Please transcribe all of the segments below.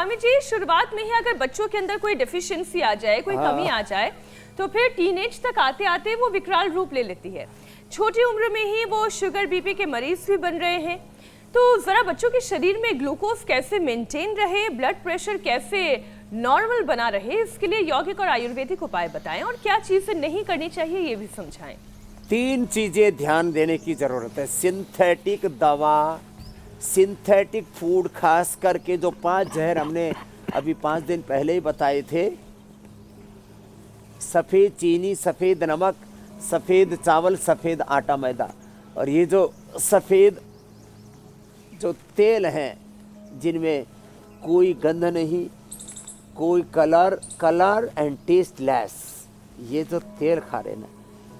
स्वामी जी, शुरुआत में ही अगर बच्चों के अंदर कोई डेफिशिएंसी आ जाए, कोई कमी आ जाए, तो फिर टीनेज तक आते आते वो विकराल रूप ले लेती है। छोटी उम्र में ही वो शुगर बीपी के मरीज भी बन रहे हैं। तो जरा बच्चों के शरीर में ग्लूकोज कैसे मेंटेन रहे, ब्लड प्रेशर कैसे नॉर्मल बना रहे, इसके लिए यौगिक और आयुर्वेदिक उपाय बताएं और क्या चीजें नहीं करनी चाहिए ये भी समझाएं। 3 चीजें ध्यान देने की जरूरत है। सिंथेटिक दवा, सिंथेटिक फूड, खास करके जो 5 जहर हमने अभी 5 दिन पहले ही बताए थे, सफ़ेद चीनी, सफ़ेद नमक, सफ़ेद चावल, सफ़ेद आटा मैदा, और ये जो सफ़ेद जो तेल हैं जिनमें कोई गंध नहीं, कोई कलर एंड टेस्ट लेस, ये जो तेल खा रहे ना,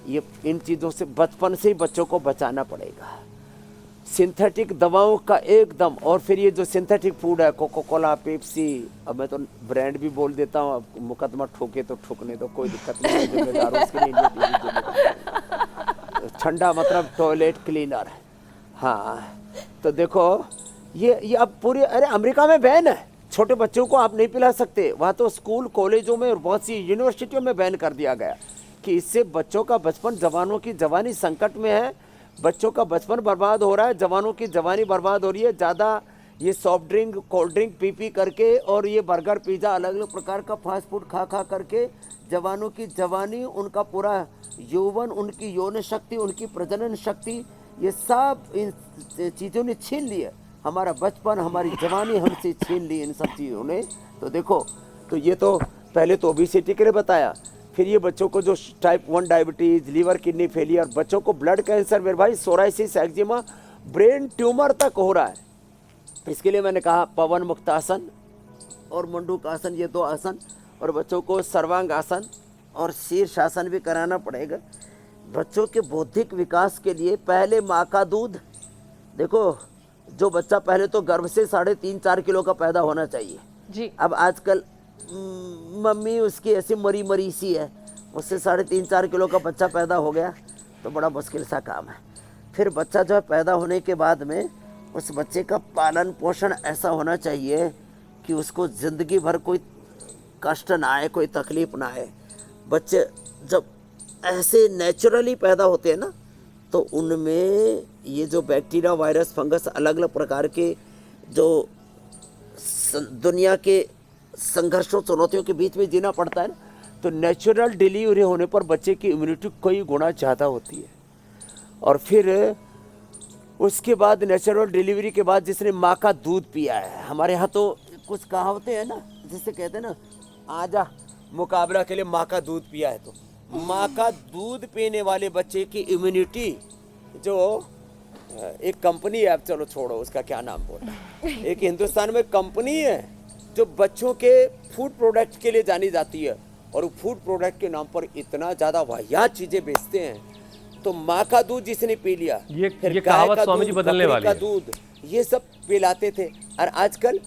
ये इन चीज़ों से बचपन से ही बच्चों को बचाना पड़ेगा। सिंथेटिक दवाओं का एकदम, और फिर ये जो सिंथेटिक फूड है, कोको कोला, पेप्सी, अब मैं तो ब्रांड भी बोल देता हूँ, मुकदमा ठोके तो ठोकने दो, कोई दिक्कत नहीं है, जिम्मेदार हूं, उसके लिए ठंडा मतलब टॉयलेट क्लीनर। हाँ, तो देखो ये अब पूरे, अरे अमेरिका में बैन है, छोटे बच्चों को आप नहीं पिला सकते, वहाँ तो स्कूल कॉलेजों में और बहुत सी यूनिवर्सिटियों में बैन कर दिया गया कि इससे बच्चों का बचपन, जवानों की जवानी संकट में है, बच्चों का बचपन बर्बाद हो रहा है, जवानों की जवानी बर्बाद हो रही है। ज़्यादा ये soft drink, cold drink P करके और ये बर्गर, पिज़्ज़ा, अलग अलग प्रकार का फास्ट फूड खा करके जवानों की जवानी, उनका पूरा यौवन, उनकी यौन शक्ति, उनकी प्रजनन शक्ति, ये सब इन चीज़ों ने छीन ली है। हमारा बचपन, हमारी जवानी हमसे छीन ली इन सब चीज़ों ने। तो देखो, तो ये तो पहले तो ओबेसिटी के लिए बताया, फिर ये बच्चों को जो type 1 diabetes, liver kidney failure, बच्चों को ब्लड कैंसर, मेरे भाई सोराइसिस, एक्जिमा, ब्रेन ट्यूमर तक हो रहा है। इसके लिए मैंने कहा पवन मुक्त आसन और मंडूक आसन, ये 2 आसन, और बच्चों को सर्वांग आसन और शीर्षासन भी कराना पड़ेगा। बच्चों के बौद्धिक विकास के लिए पहले माँ का दूध, देखो जो बच्चा पहले तो गर्भ से 3.5-4 किलो का पैदा होना चाहिए जी। अब आजकल मम्मी उसकी ऐसी मरी सी है, उससे 3.5-4 किलो का बच्चा पैदा हो गया तो बड़ा मुश्किल सा काम है। फिर बच्चा जो है पैदा होने के बाद में उस बच्चे का पालन पोषण ऐसा होना चाहिए कि उसको ज़िंदगी भर कोई कष्ट ना आए, कोई तकलीफ ना आए। बच्चे जब ऐसे नेचुरली पैदा होते हैं ना, तो उनमें ये जो बैक्टीरिया, वायरस, फंगस, अलग अलग प्रकार के जो दुनिया के संघर्षों, चुनौतियों के बीच में जीना पड़ता है ना, तो नेचुरल डिलीवरी होने पर बच्चे की इम्यूनिटी कई गुना ज़्यादा होती है। और फिर उसके बाद नेचुरल डिलीवरी के बाद जिसने माँ का दूध पिया है, हमारे यहाँ तो कुछ कहावतें हैं ना, जिसे कहते हैं ना, आजा मुकाबला के लिए माँ का दूध पिया है, तो माँ का दूध पीने वाले बच्चे की इम्यूनिटी, जो एक कंपनी है, अब चलो छोड़ो उसका क्या नाम बोलना, एक हिंदुस्तान में कंपनी है जो बच्चों के फूड प्रोडक्ट के लिए जानी जाती है, और फूड प्रोडक्ट के नाम पर इतना ज़्यादा वाहियात चीज़ें बेचते हैं। तो माँ का दूध जिसने पी लिया, ये कहावत स्वामी जी बदलने वाली है। दूध, ये सब पिलाते थे। और आजकल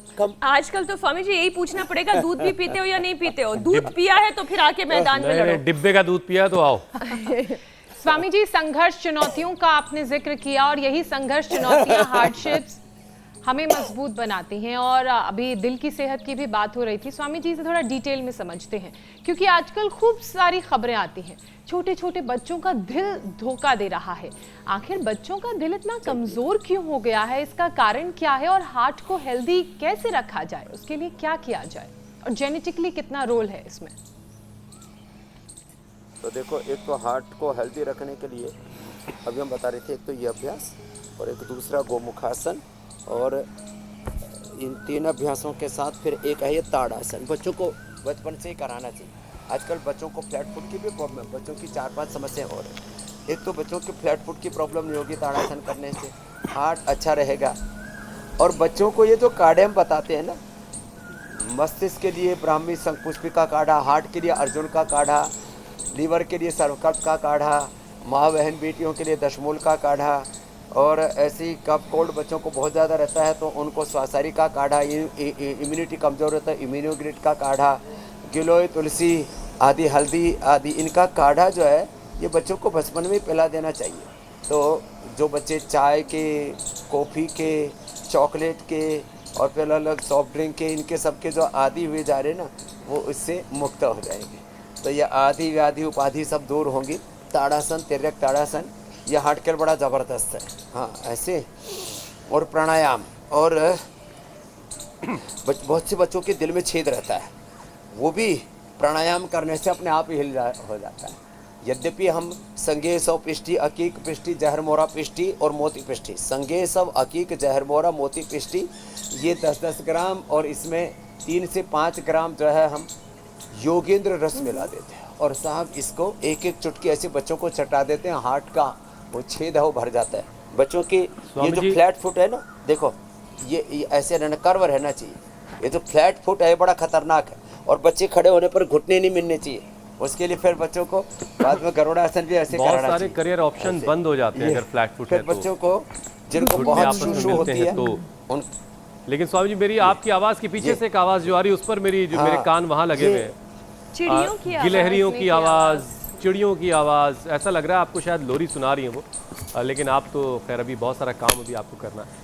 तो स्वामी जी यही पूछना पड़ेगा, दूध भी पीते हो या नहीं पीते हो? दूध पिया है तो फिर आके मैदान में लड़ो। डिब्बे का दूध पिया तो आओ। स्वामी जी, संघर्ष, चुनौतियों का आपने जिक्र किया, और यही संघर्ष, चुनौतियां, हार्डशिप्स हमें मजबूत बनाती हैं। और अभी दिल की सेहत की भी बात हो रही थी, स्वामी जी इसे थोड़ा डिटेल में समझते हैं, क्योंकि आजकल खूब सारी खबरें आती हैं, छोटे छोटे बच्चों का दिल धोखा दे रहा है। आखिर बच्चों का दिल इतना कमजोर क्यों हो गया है, इसका कारण क्या है, और हार्ट को हेल्दी कैसे रखा जाए, उसके लिए क्या किया जाए, और जेनेटिकली कितना रोल है इसमें? तो देखो, एक तो हार्ट को हेल्दी रखने के लिए अभी हम बता रहे थे, एक तो ये अभ्यास, और एक दूसरा गोमुखासन, और इन 3 अभ्यासों के साथ फिर एक है ये ताड़ासन। बच्चों को बचपन से ही कराना चाहिए। आजकल बच्चों को फ्लैट फुट की भी प्रॉब्लम, बच्चों की 4-5 समस्याएं हो रही। एक तो बच्चों की फ्लैट फुट की प्रॉब्लम नहीं होगी ताड़ासन करने से, हार्ट अच्छा रहेगा। और बच्चों को ये जो काढ़े हम बताते हैं ना, मस्तिष्क के लिए ब्राह्मी शंखपुष्पिका काढ़ा, हार्ट के लिए अर्जुन का काढ़ा, लीवर के लिए सर्वकल्प का काढ़ा, माँ बहन बेटियों के लिए दशमूल का काढ़ा, और ऐसी कफ कोल्ड बच्चों को बहुत ज़्यादा रहता है तो उनको स्वासारी का काढ़ा, इम्यूनिटी कमज़ोर रहता है इम्यूनोग्रिड का काढ़ा, गिलोय, तुलसी आदि, हल्दी आदि, इनका काढ़ा जो है ये बच्चों को बचपन में पिला देना चाहिए। तो जो बच्चे चाय के, कॉफ़ी के, चॉकलेट के, और फिर अलग सॉफ्ट ड्रिंक के इनके सबके जो आदि हुए जा रहे ना वो इससे मुक्त हो जाएंगे। तो ये आदि व्याधि उपाधि सब दूर होंगी। ताड़ासन, तिर्यक ताड़ासन, ये हार्ट के बड़ा ज़बरदस्त है। हाँ ऐसे, और प्राणायाम, और बहुत से बच्चों के दिल में छेद रहता है, वो भी प्राणायाम करने से अपने आप ही हो जाता है। यद्यपि हम संगे सव पिष्टि, अकीक पिष्टि, जहरमोरा पिष्टि और मोती पिष्टि, संगे सव, अकीक, जहरमोरा, मोती पिष्टि, ये 10-10 ग्राम, और इसमें 3 से 5 ग्राम जो है हम योगेंद्र रस मिला देते हैं। और साहब इसको एक एक चुटकी ऐसे बच्चों को चटा देते हैं, हार्ट का वो छेद है वो भर जाता है। बच्चों की ये जो फ्लैट फुट है ना, देखो ये ऐसे रहना, कर्व रहना चाहिए। ये जो फ्लैट फुट है बड़ा खतरनाक है, और बच्चे खड़े होने पर घुटने नहीं मिलने चाहिए। उसके लिए फिर बच्चों को बाद में गरुड़ासन भी ऐसे बहुत कराना सारे चाहिए। करियर ऑप्शन ऐसे। बंद हो जाते हैं ये, अगर फ्लैट फुट फिर है तो। बच्चों को जिनको घुटने बहुत आपस में शुशु मिलते होती हैं है तो। उन लेकिन स्वामी जी मेरी आपकी आवाज़ के पीछे से एक आवाज़ जो आ रही है उस पर मेरे कान वहाँ लगे हुए हैं। चिड़ियों की आवाज़, गिलहरियों हंसने की की आवाज़, चिड़ियों की आवाज़, ऐसा लग रहा है आपको शायद लोरी सुना रही है वो। लेकिन आप तो खैर अभी बहुत सारा काम अभी आपको करना है।